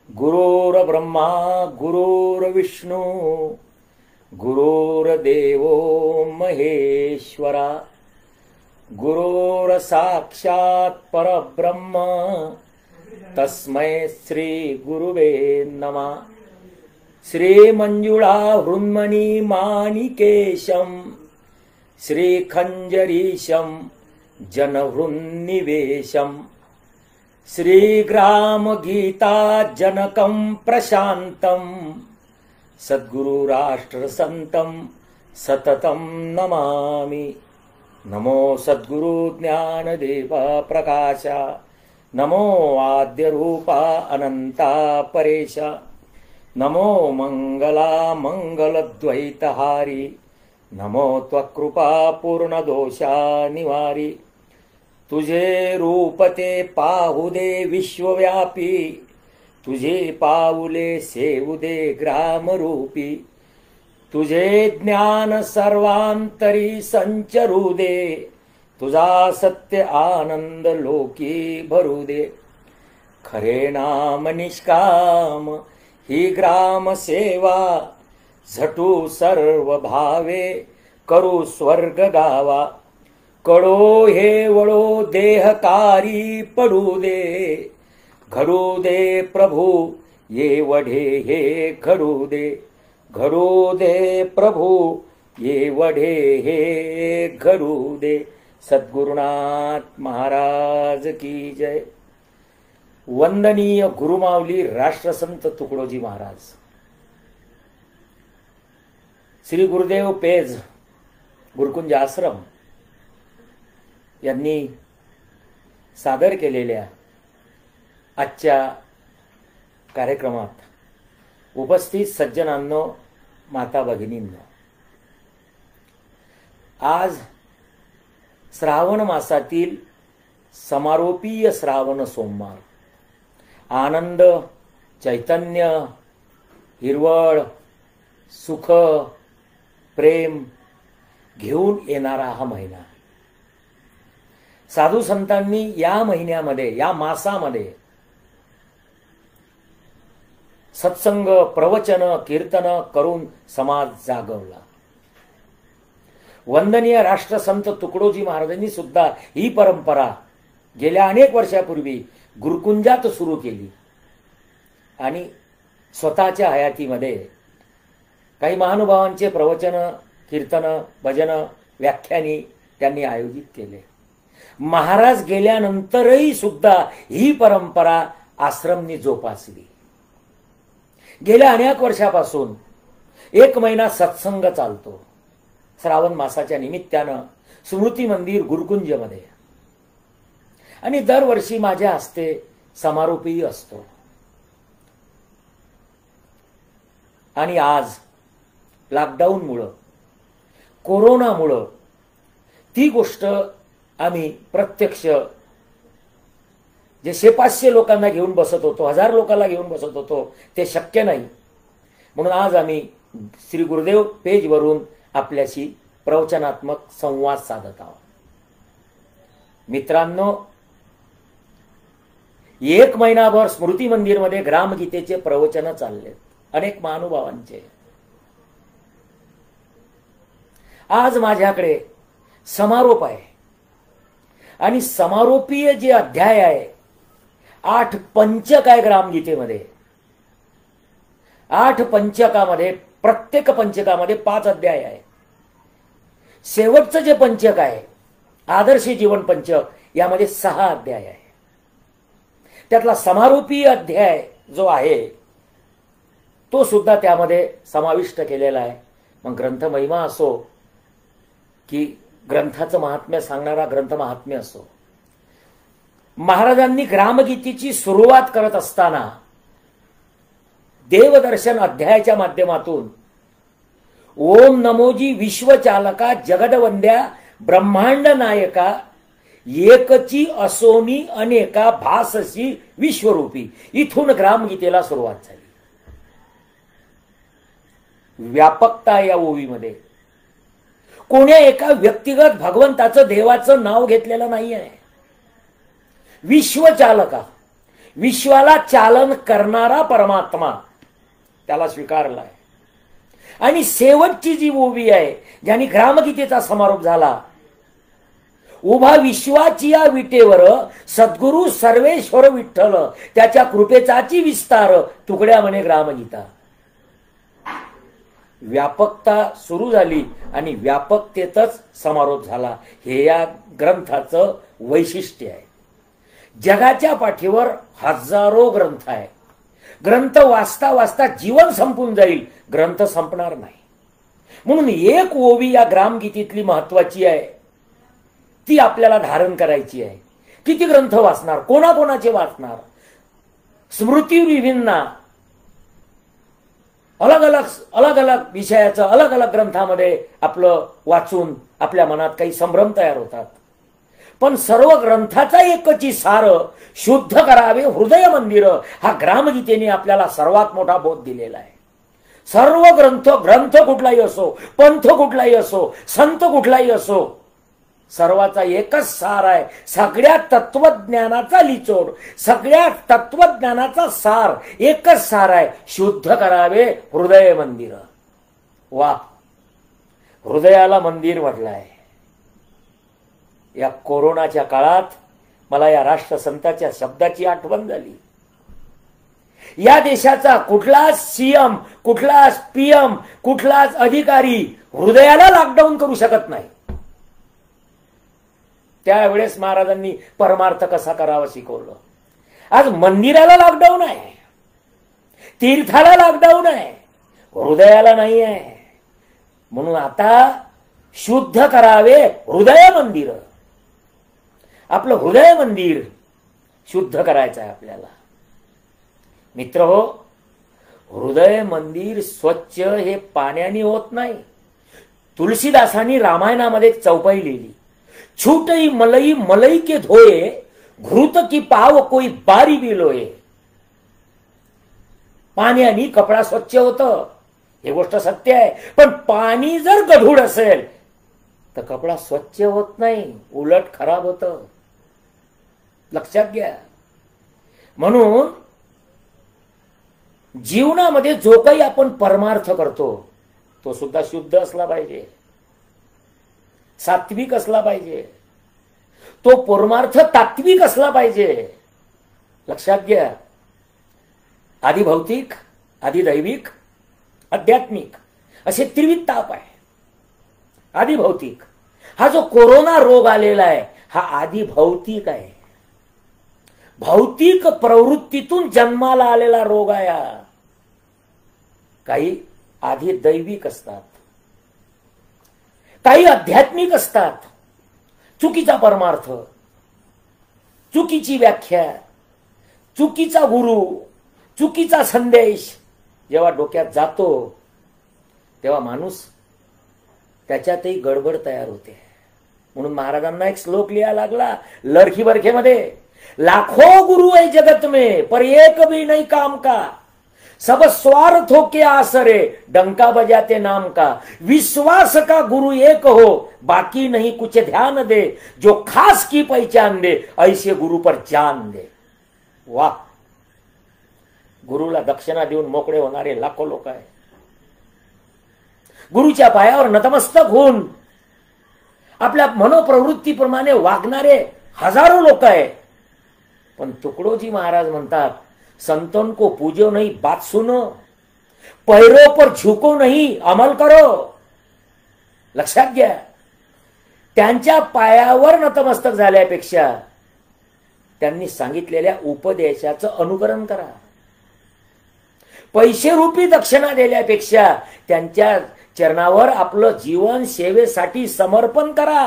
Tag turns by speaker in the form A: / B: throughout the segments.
A: गुरुर्ब्रह्मा गुरुर्विष्णू गुरुर्देवो महेश्वरा गुरुर्साक्षात् परब्रह्म तस्मै श्री गुरुवे नमः। श्रीमंजुळा हृन्मणी माणिकेशं श्रीखञ्जरीशं जनहृन्निवेशं श्रीग्रामगीता जनकं प्रशान्तं सद्गुरुराष्ट्रसन्तं सततं नमामि। नमो सद्गुरु ज्ञानदेव प्रकाश, नमो आद्यरूपा अनंता परेश, नमो मंगला मंगलद्वैतहारी, नमो त्वकृपा पूर्णदोषा निवारी। तुझे रूप ते पाहू दे विश्वव्यापी, तुझे पाऊले सेवू दे ग्रामरूपी। तुझे ज्ञान सर्वांतरी संचरू दे, तुझा सत्य आनंद लोकी भरू दे। खरे नाम निष्काम ही ग्राम सेवा, झटू सर्व भावे करू स्वर्ग गावा। कडो हे वळो देहकारी पडू दे, घडू दे प्रभू ये वढे हे घडू दे। घडू दे प्रभू ये वढे हे घडू दे। सद्गुरुनाथ महाराज की जय। वंदनीय गुरुमाऊली राष्ट्रसंत तुकडोजी महाराज, श्री गुरुदेव पेज गुरुकुंज आश्रम यांनी सादर केलेल्या आजच्या कार्यक्रमात उपस्थित सज्जनांनो, माता भगिनींनो, आज श्रावण मासातील समारोपीय श्रावण सोमवार, आनंद, चैतन्य, हिरवळ, सुख, प्रेम घेऊन येणारा हा महिना। साधू संतांनी या महिन्यामध्ये, या मासामध्ये सत्संग, प्रवचन, कीर्तन करून समाज जागवला। वंदनीय राष्ट्रसंत तुकडोजी महाराजांनी सुद्धा ही परंपरा गेल्या अनेक वर्षापूर्वी गुरुकुंजात सुरू केली आणि स्वतःच्या हयातीमध्ये काही महानुभावांचे प्रवचन, कीर्तन, भजन, व्याख्यानी त्यांनी आयोजित केले। महाराज गेल्यानंतरही सुद्धा ही परंपरा आश्रमनी जोपासली। गेल्या अनेक वर्षापासून एक महिना सत्संग चालतो श्रावण मासाच्या निमित्तानं स्मृती मंदिर गुरुकुंजमध्ये, आणि दरवर्षी माझ्या हस्ते समारोपही असतो। आणि आज लॉकडाऊनमुळं, कोरोनामुळं ती गोष्ट आम्ही प्रत्यक्ष जे 500 लोकांना घेऊन बसत होतो, 1000 लोकांना घेऊन बसत होतो, ते शक्य नाही। म्हणून आज आम्ही श्री गुरुदेव पेजवरून आपल्याशी प्रवचनात्मक संवाद साधत आहोत। मित्रांनो, एक महिनाभर स्मृती मंदिरमध्ये ग्रामगीतेचे प्रवचन चालले, अनेक महानुभावांचे। आज माझ्याकडे समारोप आहे आणि समारोपीय जे अध्याय आहे, 8 पंचक आहे ग्रामगीतेमध्ये। 8 पंचकामध्ये, प्रत्येक पंचकामध्ये 5 अध्याय आहे। शेवटचं जे पंचक आहे, आदर्श जीवन पंचक, यामध्ये 6 अध्याय आहे। त्यातला समारोपीय अध्याय जो आहे तो सुद्धा त्यामध्ये समाविष्ट केलेला आहे। मग ग्रंथ महिमा असो की ग्रंथाचं महात्म्य सांगणारा ग्रंथ महात्म्य असो, महाराजांनी ग्रामगीतेची सुरुवात करत असताना देवदर्शन अध्यायाच्या माध्यमातून ओम नमोजी विश्वचालका जगदवंद्या ब्रह्मांड नायका एकची असोनी अनेका भाससी विश्वरूपी, इथून ग्रामगीतेला सुरुवात झाली। व्यापकता या ओवीमध्ये कोण्या एका व्यक्तिगत भगवंताचं, देवाचं नाव घेतलेलं नाही आहे। विश्वचालका, विश्वाला चालन करणारा परमात्मा त्याला स्वीकारलाय. आणि शेवटची जी ओवी आहे ज्याने ग्रामगीतेचा समारोप झाला, उभा विश्वाची या विटेवर सद्गुरु सर्वेश्वर विठ्ठल त्याच्या कृपेचाची विस्तार तुकड्या म्हणे ग्रामगीता. व्यापकता सुरू झाली आणि व्यापकतेतच समारोप झाला. हे या ग्रंथाचं वैशिष्ट्य आहे. जगाच्या पाठीवर हजारो ग्रंथ आहे. ग्रंथ वाचता वाचता जीवन संपून जाईल, ग्रंथ संपणार नाही. म्हणून एक ओवी या ग्रामगीतेतली महत्वाची आहे, ती आपल्याला धारण करायची आहे. किती ग्रंथ वाचणार, कोणाकोणाचे वाचणार, स्मृती विभिन्ना, अलग अलग विषयाचं अलग अलग ग्रंथामध्ये आपलं वाचून आपल्या मनात काही संभ्रम तयार होतात. पण सर्व ग्रंथाचा एकची सार शुद्ध करावे हृदय मंदिर हा ग्रामगीतेने आपल्याला सर्वात मोठा बोध दिलेला आहे. सर्व ग्रंथ कुठलाही असो, पंथ कुठलाही असो, संत कुठलाही असो, सर्वाचा एकच सार आहे. सगळ्या तत्वज्ञानाचा लिचोड, सगळ्या तत्वज्ञानाचा सार एकच सार आहे, शुद्ध करावे हृदय मंदिर. वा, हृदयाला मंदिर म्हटलंय. या कोरोनाच्या काळात मला या राष्ट्रसंताच्या शब्दाची आठवण झाली. या देशाचा कुठलाच सीएम, कुठलाच पीएम, कुठलाच अधिकारी हृदयाला लॉकडाऊन करू शकत नाही. त्यावेळेस महाराजांनी परमार्थ कसा करावा शिकवलं. आज मंदिराला लॉकडाऊन आहे, तीर्थाला लॉकडाऊन आहे, हृदयाला नाही आहे. म्हणून आता शुद्ध करावे हृदय मंदिर. आपलं हृदय मंदिर शुद्ध करायचं आहे आपल्याला. मित्रहो, हृदय मंदिर स्वच्छ हे पाण्याने होत नाही. तुलसीदासांनी रामायणामध्ये एक चौपाई लिहिली, छूटई मलई मलई के धोये, घृत की पाव कोई बारी भी लोये. पाण्याने कपडा स्वच्छ होतं, हे गोष्ट सत्य आहे. पण पाणी जर गढूळ असेल तर कपडा स्वच्छ होत नाही, उलट खराब होतं. लक्षात घ्या. म्हणून जीवनामध्ये जो काही आपण परमार्थ करतो तो सुद्धा शुद्ध असला पाहिजे, सात्विक असला पाहिजे. तो परमार्थ तात्विक असला पाहिजे. लक्षात घ्या. आधी भौतिक, आधी दैविक, आध्यात्मिक असे त्रिविध ताप आहे. आधी भौतिक, हा जो कोरोना रोग आलेला आहे हा आधी भौतिक आहे. भौतिक प्रवृत्तीतून जन्माला आलेला रोग आहे. काही आधी दैविक असतात, काही आध्यात्मिक असतात. चुकीचा परमार्थ, चुकीची व्याख्या, चुकीचा गुरु, चुकीचा संदेश जेव्हा डोक्यात जातो तेव्हा माणूस त्याच्यातही गडबड तयार होते. म्हणून महाराजांना एक श्लोक लिहायला लागला लरखी बरखेमध्ये, लाखों गुरु है जगत में पर एक भी नहीं काम का, सब स्वार्थों के आसरे डंका बजाते नाम का, विश्वास का गुरु एक हो बाकी नहीं कुछ ध्यान दे, जो खास की पहचान दे ऐसे गुरु पर जान दे. वाह, गुरुला दक्षिणा देऊन मोकळे होणारे लाखो लोक आहेत. गुरुच्या पायावर नतमस्तक होऊन आपल्या मनोप्रवृत्तीप्रमाणे वागणारे हजारो लोक आहेत. पण तुकडोजी महाराज म्हणतात, संतों को पूजो नहीं बात सुनो, पैरों पर झुको नहीं अमल करो. लक्षात घ्या. त्यांच्या पायावर नतमस्तक झाल्यापेक्षा त्यांनी सांगितलेल्या उपदेशाचं अनुकरण करा. पैसे रूपी दक्षिणा दिल्यापेक्षा त्यांच्या चरणावर आपलं जीवन सेवेसाठी समर्पण करा.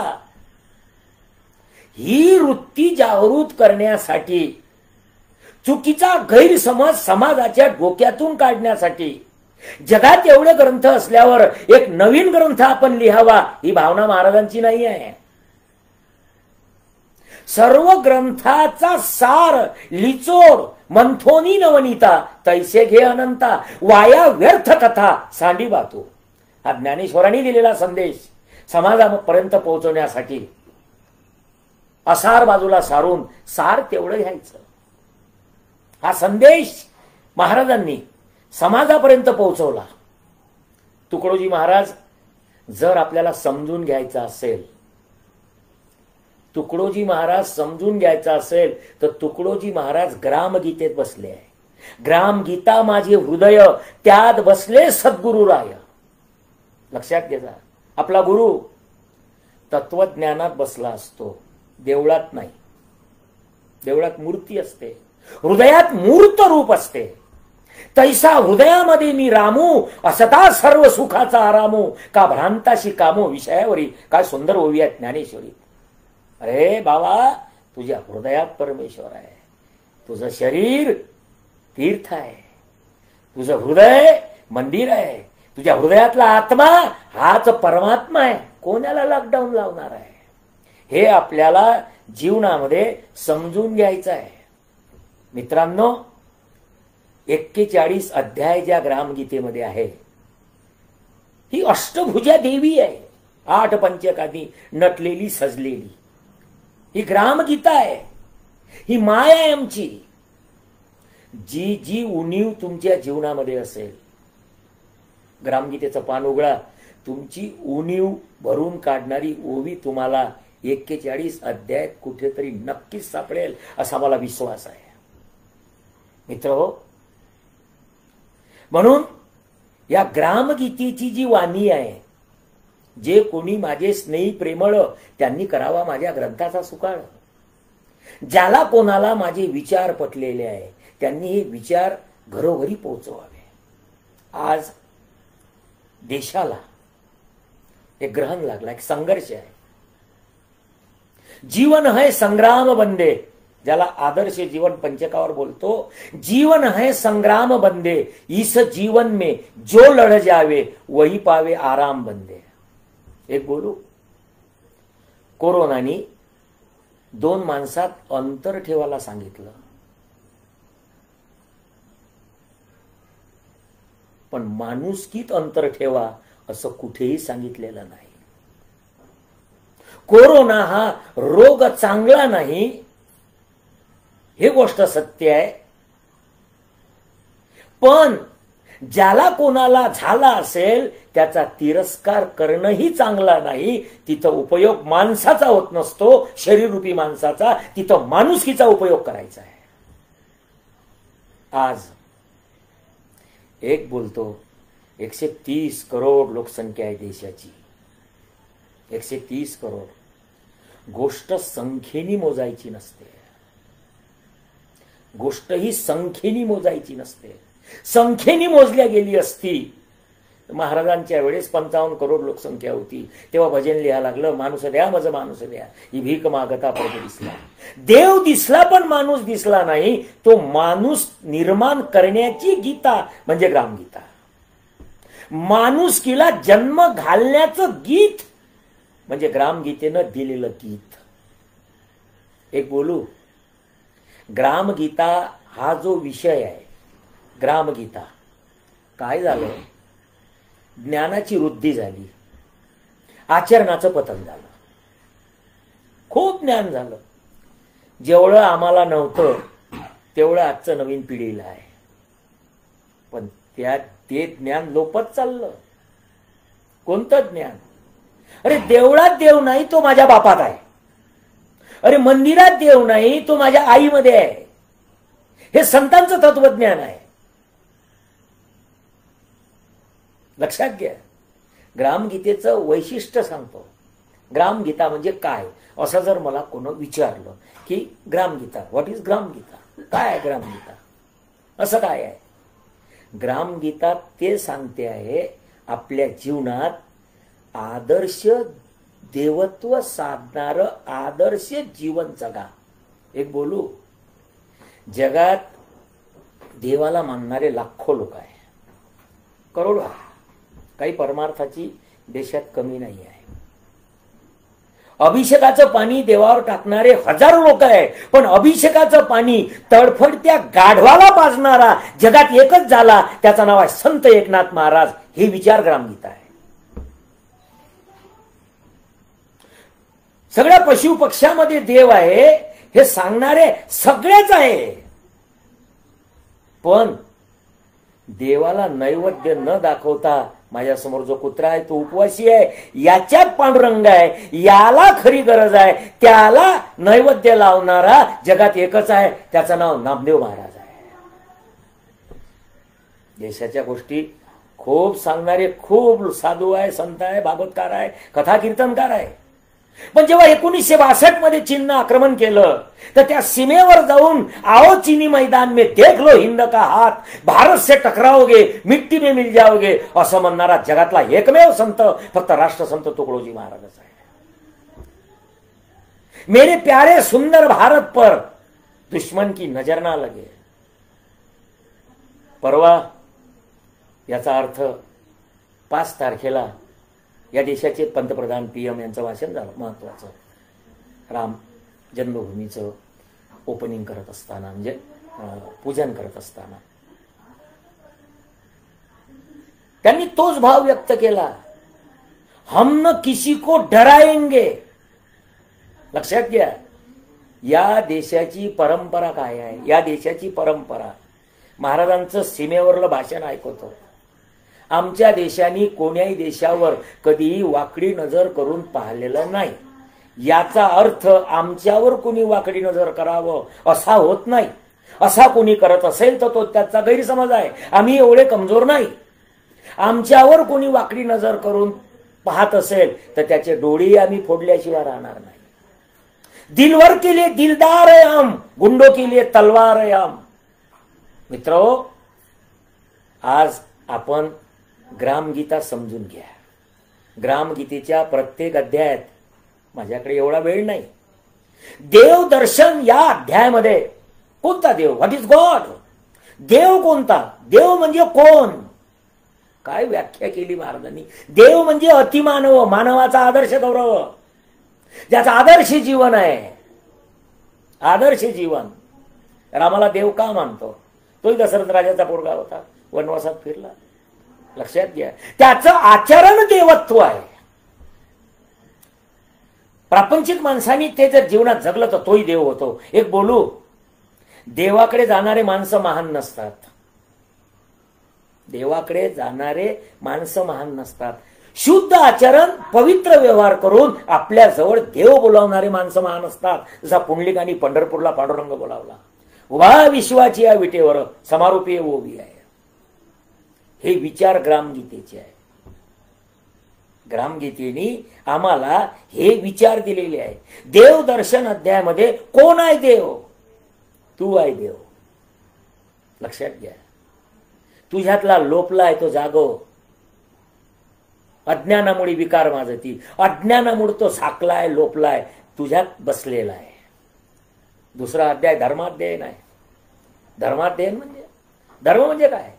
A: ही वृत्ती जागृत करण्यासाठी, चुकीचा गैरसमज समाजाच्या डोक्यातून काढण्यासाठी जगात एवढे ग्रंथ असल्यावर एक नवीन ग्रंथ आपण लिहावा ही भावना महाराजांची नाही आहे. सर्व ग्रंथाचा सार लिचोड मंथोनी नवनीता, तैसे घे अनंता, वाया व्यर्थ कथा सांडी बातू. हा ज्ञानेश्वरांनी दिलेला संदेश समाजापर्यंत पोहोचवण्यासाठी असार बाजूला सारून सार तेवढं घ्यायचं. हा संदेश महाराजांनी समाजापर्यंत पोहोचवला. तुकडोजी महाराज जर आपल्याला समजून घ्यायचं असेल, तुकडोजी महाराज समजून घ्यायचा असेल तर तुकडोजी महाराज ग्रामगीतेत बसले आहे. ग्रामगीता माझे हृदय, त्यात बसले सद्गुरु राय. लक्षात घ्या, आपला गुरु तत्वज्ञानात बसला असतो, देवळात नाही. देवळात मूर्ती असते, हृदयात मूर्त रूप असते. तैसा हृदयामध्ये मी रामू, असता सर्व सुखाचा आरामू, का भ्रांताशी कामो विषयावरी. काय सुंदर ओवी आहे ज्ञानेश्वरी. अरे बाबा, तुझ्या हृदयात परमेश्वर आहे. तुझं शरीर तीर्थ आहे, तुझं हृदय मंदिर आहे. तुझ्या हृदयातला आत्मा हाच परमात्मा आहे. कोणाला लॉकडाऊन लावणार आहे? हे आपल्याला जीवनामध्ये समजून घ्यायचं आहे. मित्रांनो, 41 अध्याय ज्या ग्रामगीतेमध्ये आहे, ही अष्टभुजा देवी आहे. 8 पंचकांनी नटलेली सजलेली ही ग्रामगीता आहे. ही माय आहे आमची. जी जी उणीव तुमच्या जीवनामध्ये असेल, ग्रामगीतेचं पान उघडा, तुमची उणीव भरून काढणारी ओवी तुम्हाला 41 अध्यायात कुठेतरी नक्कीच सापडेल असा मला विश्वास आहे. मित्रहो, म्हणून या ग्रामगीतेची जी वाणी आहे, जे कोणी माझे स्नेही प्रेमळ त्यांनी करावा माझ्या ग्रंथाचा सुकाळ. ज्याला कोणाला माझे विचार पटलेले आहे त्यांनी हे विचार घरोघरी पोहोचवावे. आज देशाला एक ग्रहण लागला, एक संघर्ष आहे. जीवन है संग्राम बंदे, ज्याला आदर्श जीवन पंचकावर बोलतो. जीवन है संग्राम बंदे, इस जीवन में जो लढ जावे वही पावे आराम बंदे. एक बोलू, कोरोनानी 2 माणसात अंतर ठेवायला सांगितलं, पण माणुसकीत अंतर ठेवा असं कुठेही सांगितलेलं नाही. कोरोना हा रोग चांगला नाही, हे गोष्ट सत्य आहे. पण ज्याला कोणाला झाला असेल त्याचा तिरस्कार करणंही चांगला नाही. तिथं उपयोग माणसाचा होत नसतो, शरीररूपी माणसाचा. तिथं माणुसकीचा उपयोग करायचा आहे. आज एक बोलतो, 130 करोड लोकसंख्या आहे देशाची. 130 करोड. गोष्ट संख्येनी मोजायची नसते, गोष्ट ही संख्येनी मोजायची नसते. संख्येनी मोजल्या गेली असती, महाराजांच्या वेळेस 55 करोड लोकसंख्या होती, तेव्हा भजन लिहायला लागलं, माणूस द्या मज माणूस द्या, ही भीक मागता प्रभू दिसला. देव दिसला पण माणूस दिसला नाही. तो माणूस निर्माण करण्याची गीता म्हणजे ग्रामगीता. माणुसकीला जन्म घालण्याचं गीत म्हणजे ग्रामगीतेनं दिलेलं गीत. एक बोलू, ग्रामगीता हा जो विषय आहे, ग्रामगीता, काय झालं, ज्ञानाची वृद्धी झाली, आचरणाचं पतन झालं, खूप ज्ञान झालं. जेवढं आम्हाला नव्हतं तेवढं आजचं नवीन पिढीला आहे. पण ते ज्ञान लोपत चाललं. कोणतं ज्ञान? अरे देवळात देव नाही, तो माझ्या बापात आहे. अरे मंदिरात देव नाही, तो माझ्या आईमध्ये आहे. हे संतांचं तत्वज्ञान आहे. लक्षात घ्या. ग्रामगीतेचं वैशिष्ट्य सांगतो. ग्रामगीता म्हणजे काय असं जर मला कोण विचारलं की ग्रामगीता, व्हॉट इज ग्रामगीता, काय आहे ग्रामगीता, असं काय आहे? ग्रामगीता ते सांगते आहे आपल्या जीवनात आदर्श देवत्व साधणारं आदर्श जीवन जगा. एक बोलू, जगात देवाला मानणारे लाखो लोक आहे, करोडो. काही परमार्थाची देशात कमी नाही आहे. अभिषेकाचं पाणी देवावर टाकणारे हजारो लोक आहे, पण अभिषेकाचं पाणी तडफडत्या गाढवाला पाजणारा जगात एकच झाला, त्याचं नाव आहे संत एकनाथ महाराज. हे विचार ग्रामगीता आहे. सगळ्या पशु पक्ष्यामध्ये देव आहे हे सांगणारे सगळेच आहे. पण देवाला नैवेद्य न दाखवता माझ्यासमोर जो कुत्रा आहे तो उपवासी आहे, याच्यात पांडुरंग आहे, याला खरी गरज आहे, त्याला नैवेद्य लावणारा जगात एकच आहे, त्याचं नाव नामदेव महाराज आहे. देशाच्या गोष्टी खूप सांगणारे खूप साधू आहे, संत आहे, भागवतकार आहे, कथा कीर्तनकार आहे. पण जेव्हा 1962 मध्ये चीननं आक्रमण केलं तर त्या सीमेवर जाऊन आओ चीनी मैदान में देख लो हिंद का हात, भारत से टकराओगे मिट्टी में मिल जाओगे असं म्हणणारा जगातला एकमेव संत फक्त राष्ट्रसंत तुकडोजी महाराजच आहे. मेरे प्यारे सुंदर भारत पर दुश्मन की नजर ना लगे. परवा याचा अर्थ 5 तारखेला या देशाचे पंतप्रधान PM यांचं भाषण झालं महत्वाचं. राम जन्मभूमीचं ओपनिंग करत असताना, म्हणजे पूजन करत असताना त्यांनी तोच भाव व्यक्त केला, हम न किसी को डराएंगे. लक्षात घ्या, या देशाची परंपरा काय आहे, या देशाची परंपरा. महाराजांचं सीमेवरलं भाषण ऐकतो. आमच्या देशाने कोण्याही देशावर कधीही वाकडी नजर करून पाहिलेलं नाही. याचा अर्थ आमच्यावर कोणी वाकडी नजर करावं असा होत नाही. असा कोणी करत असेल तर तो त्याचा गैरसमज आहे. आम्ही एवढे कमजोर नाही. आमच्यावर कोणी वाकडी नजर करून पाहत असेल तर त्याचे डोळे आम्ही फोडल्याशिवाय राहणार नाही. दिलवर के लिए दिलदार है हम, गुंडों के लिए तलवार है हम. मित्रो, आज आपण ग्रामगीता समजून घ्या. ग्रामगीतेच्या प्रत्येक अध्यायात, माझ्याकडे एवढा वेळ नाही, देव दर्शन या अध्यायामध्ये कोणता देव, व्हॉट इज गॉड, देव कोणता, देव म्हणजे कोण, काय व्याख्या केली महाराजांनी. देव म्हणजे अतिमानव, मानवाचा आदर्श गौरव, ज्याचा आदर्श जीवन आहे. आदर्श जीवन. रामाला देव का मानतो? तोही दशरथ राजाचा पोरगा होता, वनवासात फिरला. लक्षात घ्या, त्याचं आचरण देवत्व आहे. प्रापंचिक माणसांनी ते जर जीवनात जगलं तर तोही देव होतो. एक बोलू, देवाकडे जाणारे माणसं महान नसतात. देवाकडे जाणारे माणसं महान नसतात. शुद्ध आचरण, पवित्र व्यवहार करून आपल्या जवळ देव बोलावणारे माणसं महान असतात. जसा पुंडलिकांनी पंढरपूरला पांडुरंग बोलावला. उभा विश्वाची या विटेवर समारोपीय ओवी आहे. हे विचार ग्रामगीतेचे आहे. ग्रामगीतेने आम्हाला हे विचार दिलेले आहे. देव दर्शन अध्यायामध्ये कोण आहे देव? तू आहे देव. लक्षात घ्या, तुझ्यातला लोपला आहे तो जागो. अज्ञानामुळे विकार माजती, अज्ञानामुळे तो झाकलाय, लोपलाय, तुझ्यात बसलेला आहे. दुसरा अध्याय धर्माध्ययन आहे. धर्माध्ययन म्हणजे, धर्म म्हणजे काय?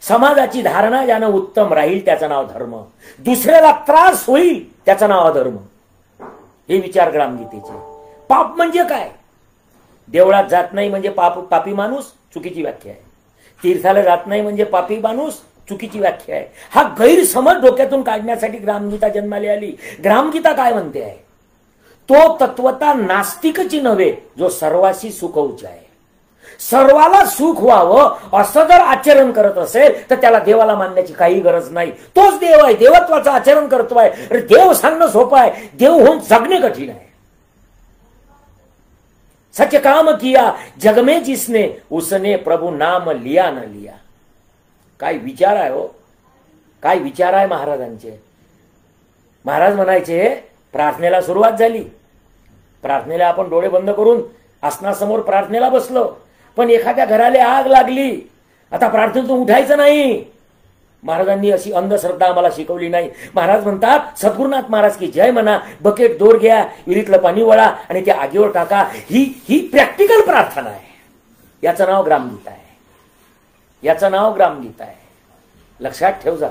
A: समाजाची धारणा ज्यानं उत्तम राहील त्याचं नाव धर्म, दुसऱ्याला त्रास होईल त्याचं नाव अधर्म. हे विचार ग्रामगीतेचे. पाप म्हणजे काय? देवळात जात नाही म्हणजे पापी माणूस, चुकीची व्याख्या आहे. तीर्थाला जात नाही म्हणजे पापी माणूस, चुकीची व्याख्या आहे. हा गैरसमज डोक्यातून काढण्यासाठी ग्रामगीता जन्माला आली. ग्रामगीता काय म्हणते आहे? तो तत्वता नास्तिकची नव्हे, जो सर्वाशी सुखौच आहे. सर्वाला सुख व्हावं असं जर आचरण करत असेल तर त्याला देवाला मानण्याची काही गरज नाही. तोच देव आहे, देवत्वाचं आचरण करतो आहे. देव सांगणं सोपं आहे, देव होऊन जगणे कठीण आहे. सच काम किया जग में जिसने, उसने प्रभु नाम लिया न लिया. काय विचार आहे हो, काय विचार आहे महाराजांचे. महाराज म्हणायचे, प्रार्थनेला सुरुवात झाली, प्रार्थनेला आपण डोळे बंद करून आसनासमोर प्रार्थनेला बसलो, पण एखाद्या घराला आग लागली, आता प्रार्थनेतून उठायचं नाही. महाराजांनी अशी अंधश्रद्धा आम्हाला शिकवली नाही. महाराज म्हणतात, सद्गुरुनाथ महाराज की जय म्हणा, बकेट दोर घ्या, विहिरीतलं पाणी वळा आणि त्या आगीवर टाका. ही प्रॅक्टिकल प्रार्थना आहे. याचं नाव ग्रामगीता आहे. याचं नाव ग्रामगीता आहे. लक्षात ठेव जा.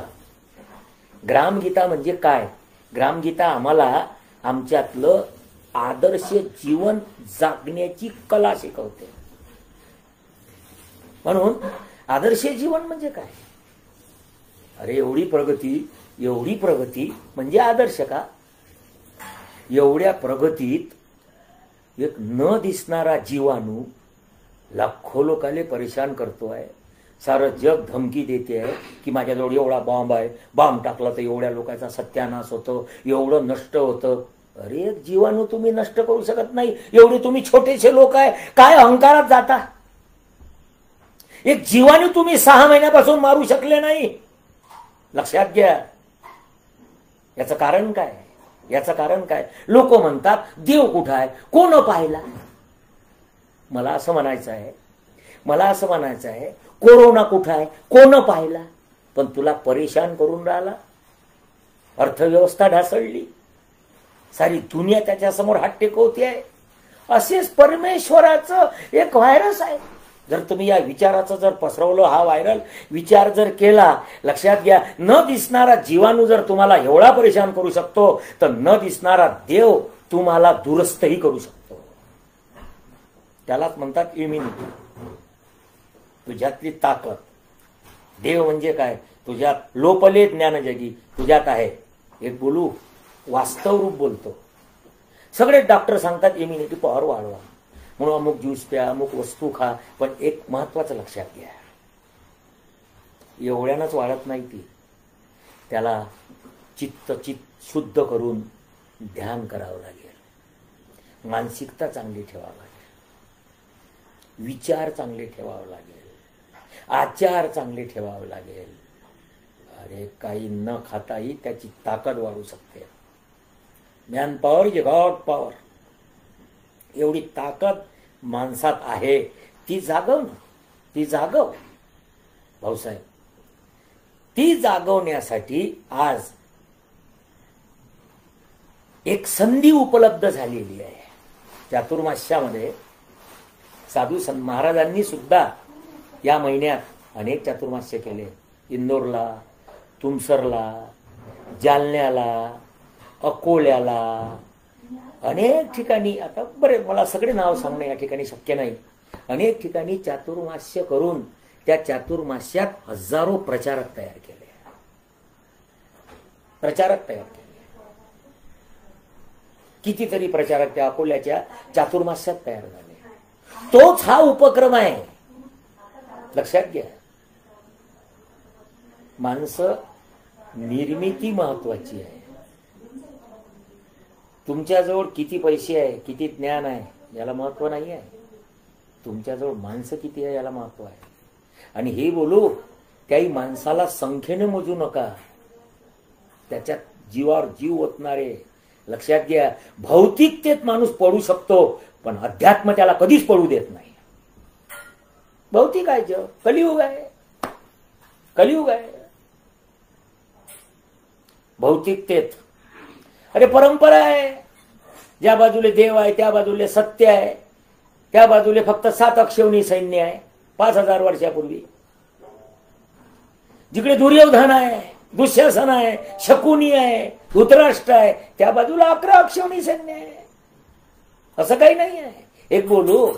A: ग्रामगीता म्हणजे काय? ग्रामगीता आम्हाला आमच्यातलं आदर्श जीवन जगण्याची कला शिकवते. म्हणून आदर्श जीवन म्हणजे काय? अरे एवढी प्रगती म्हणजे आदर्श का? एवढ्या प्रगतीत एक न दिसणारा जीवाणू लाखो लोकाले परेशान करतोय, सारं जग धमकी देते आहे की माझ्याजवळ एवढा बॉम्ब आहे, बॉम्ब टाकला तर एवढ्या लोकांचा सत्यानाश होतो, एवढं नष्ट होतं. अरे एक जीवाणू तुम्ही नष्ट करू शकत नाही, एवढे तुम्ही छोटेसे लोक आहे, काय अहंकारात जाता. एक जीवाणू तुम्ही 6 महिन्यापासून मारू शकले नाही. लक्षात घ्या. याचं कारण काय? याचं कारण काय? लोक म्हणतात देव कुठं आहे, कोण पाहिला. मला असं म्हणायचं आहे, कोरोना कुठं आहे, कोण पाहिला. पण तुला परेशान करून राहिला. अर्थव्यवस्था ढासळली, सारी दुनिया त्याच्यासमोर हात टेकवते आहे. असेच परमेश्वराचं एक व्हायरस आहे. जर तुम्ही या विचाराचं जर पसरवलं, हा व्हायरल विचार जर केला, लक्षात घ्या, न दिसणारा जीवाणू जर तुम्हाला एवढा परेशान करू शकतो, तर न दिसणारा देव तुम्हाला दुरस्तही करू शकतो. त्यालाच म्हणतात इम्युनिटी, तुझ्यातली ताकद. देव म्हणजे काय? तुझ्यात लोपले ज्ञानजगी तुझ्यात आहे. एक बोलू, वास्तव रूप बोलतो. सगळे डॉक्टर सांगतात इम्युनिटी पॉवर वाढवा म्हणून अमुक ज्यूस प्या, अमुक वस्तू खा. पण एक महत्वाचं लक्षात घ्या, एवढ्यानंच वाढत नाही ती. त्याला चित्त शुद्ध करून ध्यान करावं लागेल, मानसिकता चांगली ठेवावं लागेल, विचार चांगले ठेवावं लागेल, आचार चांगले ठेवावे लागेल. अरे काही न खाताही त्याची ताकद वाढू शकते. Man power is God power. एवढी ताकद माणसात आहे, ती जागव ना, ती जागव भाऊसाहेब. ती जागवण्यासाठी आज एक संधी उपलब्ध झालेली आहे. चातुर्मास्यामध्ये साधू संत महाराजांनी सुद्धा या महिन्यात अनेक चातुर्मास्य केले. इंदोरला, तुमसरला, जालन्याला, अकोल्याला, अनेक ठिकाणी. आता बरे मला सगळे नाव सांगणं या ठिकाणी शक्य नाही. अनेक ठिकाणी चातुर्मास्य करून त्या चातुर्मास्यात हजारो प्रचारक तयार केले. कितीतरी प्रचारक त्या अकोल्याच्या चातुर्मास्यात तयार झाले. तोच हा उपक्रम आहे. लक्षात घ्या, माणसं निर्मिती महत्वाची आहे. तुमच्याजवळ किती पैसे आहे, किती ज्ञान आहे याला महत्व नाही आहे. तुमच्याजवळ माणसं किती आहे याला महत्व आहे. आणि हे बोलू, त्याही माणसाला संख्येने मोजू नका, त्याच्यात जीवावर जीव ओतणारे. लक्षात घ्या, भौतिकतेत माणूस पडू शकतो, पण अध्यात्म त्याला कधीच पडू देत नाही. भौतिक आहे जग, कलियुग आहे, कलियुग आहे. भौतिकतेत अरे परंपरा आहे. ज्या बाजूले देव आहे त्या बाजूले सत्य आहे, त्या बाजूले फक्त 7 अक्षौणी सैन्य आहे 5000 वर्षापूर्वी. जिकडे दुर्योधन आहे, दुःशासन आहे, शकुनी आहे, धृतराष्ट्र आहे, त्या बाजूला 11 अक्षौणी सैन्य आहे. असं काही नाही आहे. एक बोलू,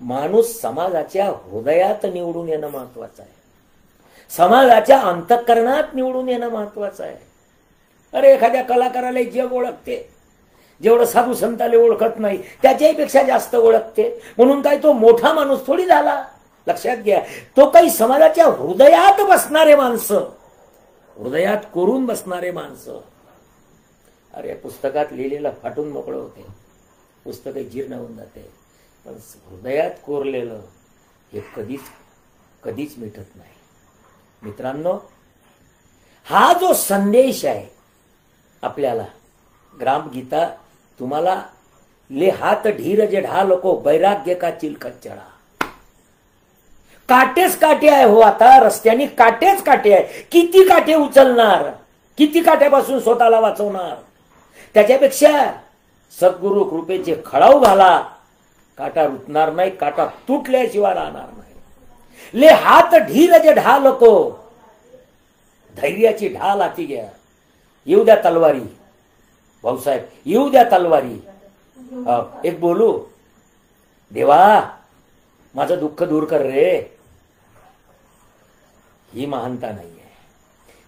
A: माणूस समाजाच्या हृदयात निवडून येणं महत्वाचं आहे, समाजाच्या अंतःकरणात निवडून येणं महत्वाचं आहे. अरे एखाद्या कलाकाराला जग ओळखते, जेवढं साधू संताले ओळखत नाही त्याच्याही पेक्षा जास्त ओळखते. म्हणून काय तो मोठा माणूस थोडी झाला. लक्षात घ्या, तो काही समाजाच्या हृदयात बसणारे माणसं, हृदयात कोरून बसणारे माणसं. अरे पुस्तकात लिहिलेलं फाटून मोकळं होते, पुस्तक जीर्ण होऊन जाते, पण हृदयात कोरलेलं हे कधीच कधीच मिटत नाही. मित्रांनो, हा जो संदेश आहे आपल्याला, ग्रामगीता तुम्हाला ले हात धीरज ढालको वैराग्य का चिलखत चढा. काटेच काटे आहे हो, आता रस्त्याने काटेच काटे आहे. किती काटे उचलणार, किती काट्यापासून स्वतःला वाचवणार. त्याच्यापेक्षा सद्गुरु कृपेचे खळाऊ घाला, काटा रुतणार नाही, काटा तुटल्याशिवाय राहणार नाही. ले हात धीरज ढालको, धैर्याची ढाल हाती घ्या. येऊ द्या तलवारी भाऊसाहेब, येऊ द्या तलवारी. एक बोलू, देवा माझं दुःख दूर कर रे, ही महानता नाहीये.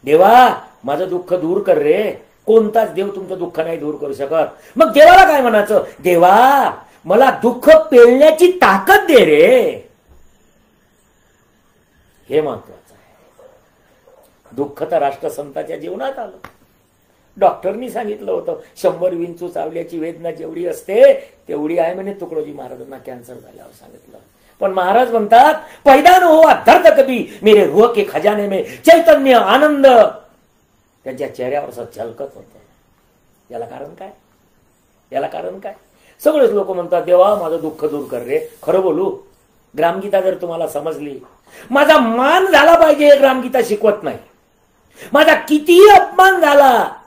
A: देवा माझं दुःख दूर कर रे. कोणताच देव तुमचं दुःख नाही दूर करू शकत. मग देवाला काय म्हणायचं? देवा मला दुःख पेलण्याची ताकद दे रे, हे महत्वाचं आहे. दुःख तर राष्ट्रसंताच्या जीवनात आलं. डॉक्टरनी सांगितलं होतं 100 विंचू चावल्याची वेदना जेवढी असते तेवढी आहे म्हणे तुकडोजी महाराजांना कॅन्सर झाल्यावर सांगितलं. पण महाराज म्हणतात पैदा न हुआ दर्द कभी मेरे रूह के खजाने में चैतन्य आनंद त्यांच्या चेहऱ्यावर असं झलकत होतं. याला कारण काय? याला कारण काय? सगळेच लोक म्हणतात देवा माझं दुःख दूर कर रे. खरं बोलू, ग्रामगीता जर तुम्हाला समजली, माझा मान झाला पाहिजे हे ग्रामगीता शिकवत नाही. माझा कितीही अपमान झाला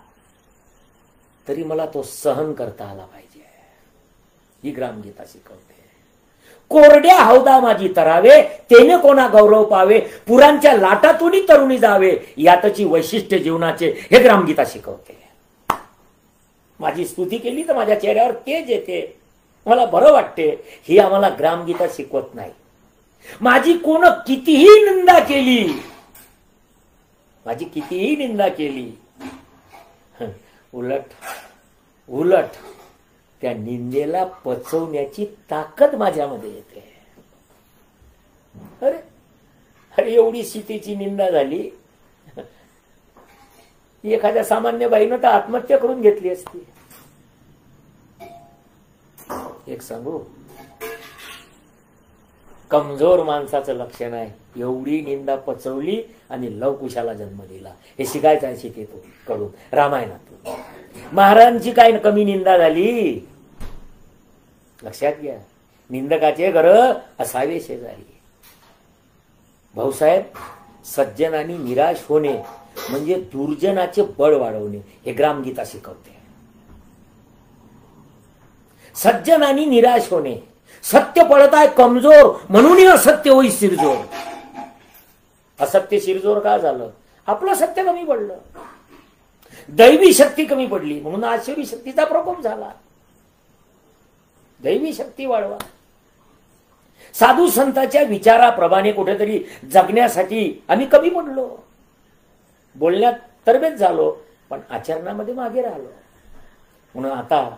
A: तरी मला तो सहन करता आला पाहिजे, ही ग्रामगीता शिकवते. कोरड्या हौदा माझी तरावे, तेने कोणा गौरव पावे, पुरांच्या लाटातूनही तरुणी जावे, यातची वैशिष्ट्य जीवनाचे हे ग्रामगीता शिकवते. माझी स्तुती केली तर माझ्या चेहऱ्यावर तेज येते, मला बरं वाटते. ही आम्हाला ग्रामगीता शिकवत नाही. माझी कोण कितीही निंदा केली, माझी कितीही निंदा केली, उलट उलट त्या निंदेला पचवण्याची ताकद माझ्यामध्ये येते. अरे अरे एवढी सीतेची निंदा झाली, एखाद्या सामान्य बाईनं तर आत्महत्या करून घेतली असती. एक सांगू, कमजोर माणसाचं लक्षण आहे. एवढी निंदा पचवली आणि लवकुशाला जन्म दिला. हे शिकायचं आहे सीतेकडून, रामायणातून. महाराजांची काय कमी निंदा झाली? लक्षात घ्या, निंदकाचे घर असावे शेजारी. भाऊसाहेब, सज्जनानी निराश होणे म्हणजे दुर्जनाचे बळ वाढवणे, हे ग्रामगीता शिकवते. सज्जनानी निराश होणे, सत्य पडत आहे कमजोर म्हणूनही असत्य होई शिरजोर. असत्य शिरजोर का झालं? आपलं सत्य कमी पडलं, दैवी शक्ती कमी पडली म्हणून आसुरी शक्तीचा प्रकोप झाला. दैवी शक्ती वाढवा. साधू संतांच्या विचाराप्रमाणे कुठेतरी जगण्यासाठी आम्ही कमी पडलो, बोलण्यात तरबेज झालो, पण आचरणामध्ये मागे राहिलो. म्हणून आता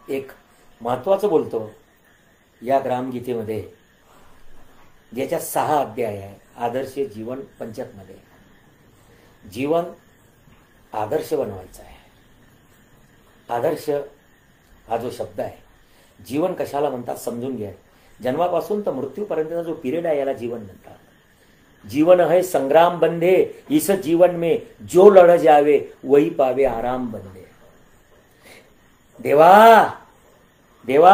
A: एक महत्वाचं बोलतो या ग्रामगीतेमध्ये, ज्याच्या 6 अध्याय आहे. आदर्श जीवन पंचकमध्ये जीवन आदर्श बनवायचा आहे. आदर्श हा जो शब्द आहे, जीवन कशाला म्हणतात समजून घ्या. जन्मापासून तर मृत्यूपर्यंतचा जो पिरियड आहे याला जीवन म्हणतात. जीवन है संग्राम बंधे, इस जीवन में जो लढ जावे वही पावे आराम बंधे. देवा देवा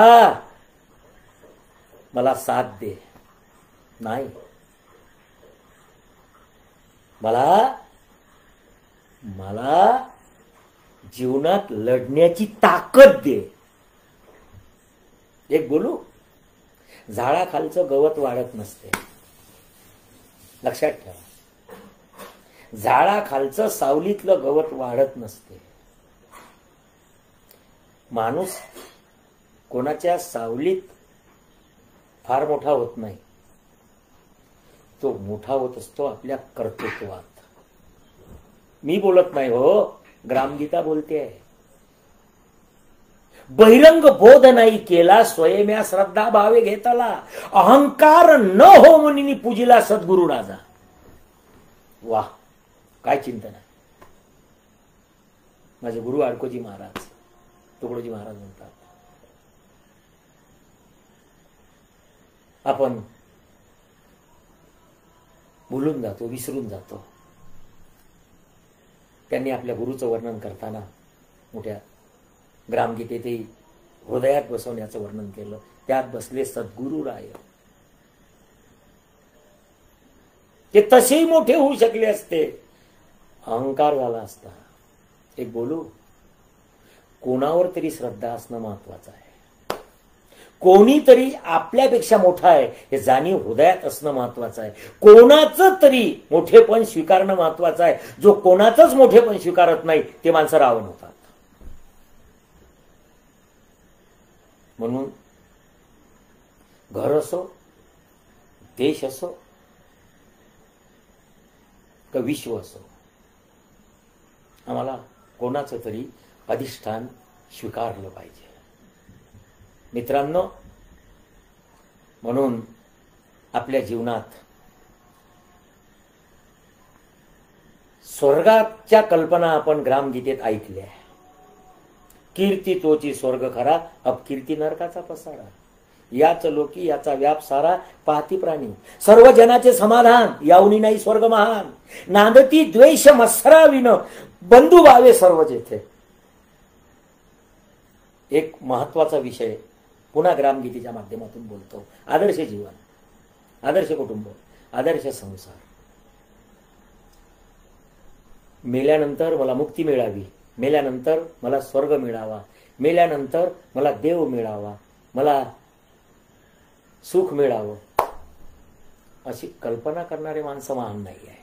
A: मला साथ दे. नाही, मला मला जीवनात लढण्याची ताकद दे. एक बोलू, झाडाखालचं गवत वाढत नसते, लक्षात ठेवा. झाडाखालचं सावलीतलं गवत वाढत नसते. माणूस कोणाच्या सावलीत फार मोठा होत नाही, तो मोठा होत असतो आपल्या कर्तृत्वात. मी बोलत नाही हो, ग्रामगीता बोलते आहे. बहिरंग बोध नाही केला, स्वयम्या श्रद्धा भावे घेतला, अहंकार न हो म्हणून पूजिला सद्गुरु राजा. वाह, काय चिंतन आहे. माझे गुरु आडकोजी महाराज, तुकडोजी महाराज म्हणतात, आपण भुलून जातो, विसरून जातो. त्यांनी आपल्या गुरुचं वर्णन करताना मोठ्या ग्रामगीतेतही हृदयात बसवण्याचं वर्णन केलं. त्यात बसले सद्गुरु राय. ते तसेही मोठे होऊ शकले असते, अहंकार झाला असता. एक बोलू, कोणावर तरी श्रद्धा असणं महत्वाचं आहे. कोणीतरी आपल्यापेक्षा मोठा आहे हे जाणीव हृदयात असणं महत्वाचं आहे. कोणाचं तरी मोठेपण स्वीकारणं महत्वाचं आहे. जो कोणाचंच मोठेपण स्वीकारत नाही ते माणसं रावण होतात. म्हणून घर असो, देश असो, का विश्व असो, आम्हाला कोणाचं तरी अधिष्ठान स्वीकारलं पाहिजे. मित्रांनो, म्हणून आपल्या जीवनात स्वर्गाच्या कल्पना आपण ग्रामगीतेत ऐकल्या. कीर्ती तोची स्वर्ग खरा, अपकीर्ती नरकाचा पसारा. याच लोकी याचा व्याप सारा, पाहती प्राणी सर्व जनाचे समाधान, याऊनी नाही स्वर्ग महान. नांदती द्वेष मत्सराविन, बंधू भावे सर्व जेथे. एक महत्वाचा विषय पुन्हा ग्रामगीतेच्या माध्यमातून बोलतो. आदर्श जीवन, आदर्श कुटुंब, आदर्श संसार. मेल्यानंतर मला मुक्ती मिळावी, मेल्यानंतर मला स्वर्ग मिळावा, मेल्यानंतर मला देव मिळावा, मला सुख मिळावं, अशी कल्पना करणारे माणसं महान नाही आहे.